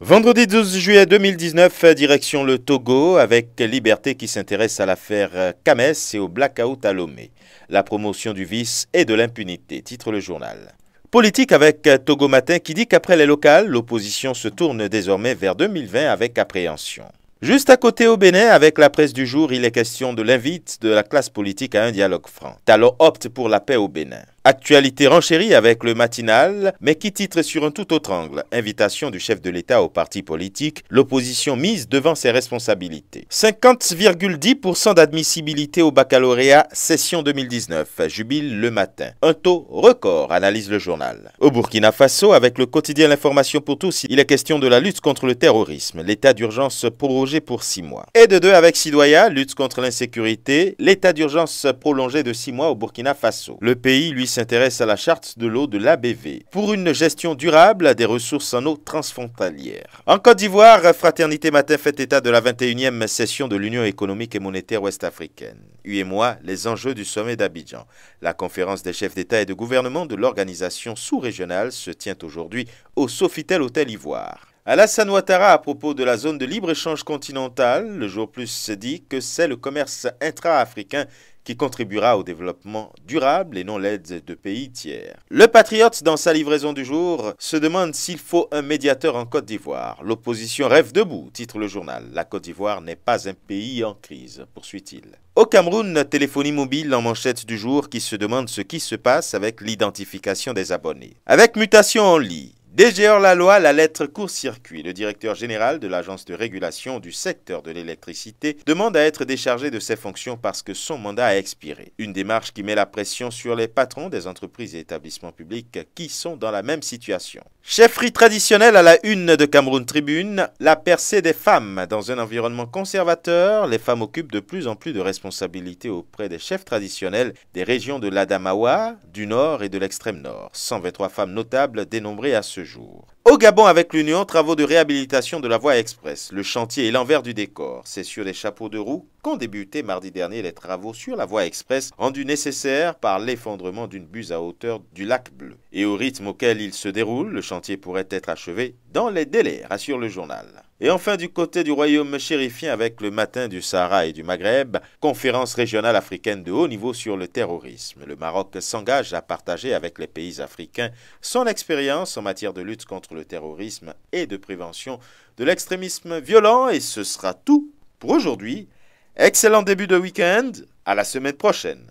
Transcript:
Vendredi 12 juillet 2019, direction le Togo avec Liberté qui s'intéresse à l'affaire Kames et au blackout à Lomé. La promotion du vice et de l'impunité, titre le journal. Politique avec Togo Matin qui dit qu'après les locales, l'opposition se tourne désormais vers 2020 avec appréhension. Juste à côté au Bénin, avec la presse du jour, il est question de l'invite de la classe politique à un dialogue franc. Talon opte pour la paix au Bénin. Actualité renchérie avec le matinal, mais qui titre sur un tout autre angle. Invitation du chef de l'État au parti politique, l'opposition mise devant ses responsabilités. 50,10% d'admissibilité au baccalauréat session 2019, jubile le matin. Un taux record, analyse le journal. Au Burkina Faso, avec le quotidien L'Information pour tous, il est question de la lutte contre le terrorisme, l'état d'urgence prorogé pour 6 mois. Et de deux avec Sidoya, lutte contre l'insécurité, l'état d'urgence prolongé de 6 mois au Burkina Faso. Le pays, lui, s'intéresse à la charte de l'eau de l'ABV pour une gestion durable des ressources en eau transfrontalière. En Côte d'Ivoire, Fraternité Matin fait état de la 21e session de l'Union économique et monétaire ouest-africaine. UEMOA, les enjeux du sommet d'Abidjan. La conférence des chefs d'État et de gouvernement de l'organisation sous-régionale se tient aujourd'hui au Sofitel Hôtel Ivoire. Alassane Ouattara, à propos de la zone de libre-échange continentale, le jour plus dit que c'est le commerce intra-africain qui contribuera au développement durable et non l'aide de pays tiers. Le Patriote, dans sa livraison du jour, se demande s'il faut un médiateur en Côte d'Ivoire. L'opposition rêve debout, titre le journal. La Côte d'Ivoire n'est pas un pays en crise, poursuit-il. Au Cameroun, téléphonie mobile en manchette du jour qui se demande ce qui se passe avec l'identification des abonnés. Avec mutation en lit. DG hors-la-loi, la lettre court-circuit. Le directeur général de l'agence de régulation du secteur de l'électricité demande à être déchargé de ses fonctions parce que son mandat a expiré. Une démarche qui met la pression sur les patrons des entreprises et établissements publics qui sont dans la même situation. Chefferie traditionnelle à la une de Cameroun Tribune, la percée des femmes. Dans un environnement conservateur, les femmes occupent de plus en plus de responsabilités auprès des chefs traditionnels des régions de l'Adamawa, du Nord et de l'extrême Nord. 123 femmes notables dénombrées à ce jour. Au Gabon avec l'Union, travaux de réhabilitation de la voie express. Le chantier est l'envers du décor. C'est sur les chapeaux de roue qu'ont débuté mardi dernier les travaux sur la voie express rendus nécessaires par l'effondrement d'une buse à hauteur du lac Bleu. Et au rythme auquel il se déroule, le chantier pourrait être achevé dans les délais, rassure le journal. Et enfin du côté du royaume chérifien avec le matin du Sahara et du Maghreb, conférence régionale africaine de haut niveau sur le terrorisme. Le Maroc s'engage à partager avec les pays africains son expérience en matière de lutte contre le terrorisme et de prévention de l'extrémisme violent. Et ce sera tout pour aujourd'hui. Excellent début de week-end, à la semaine prochaine.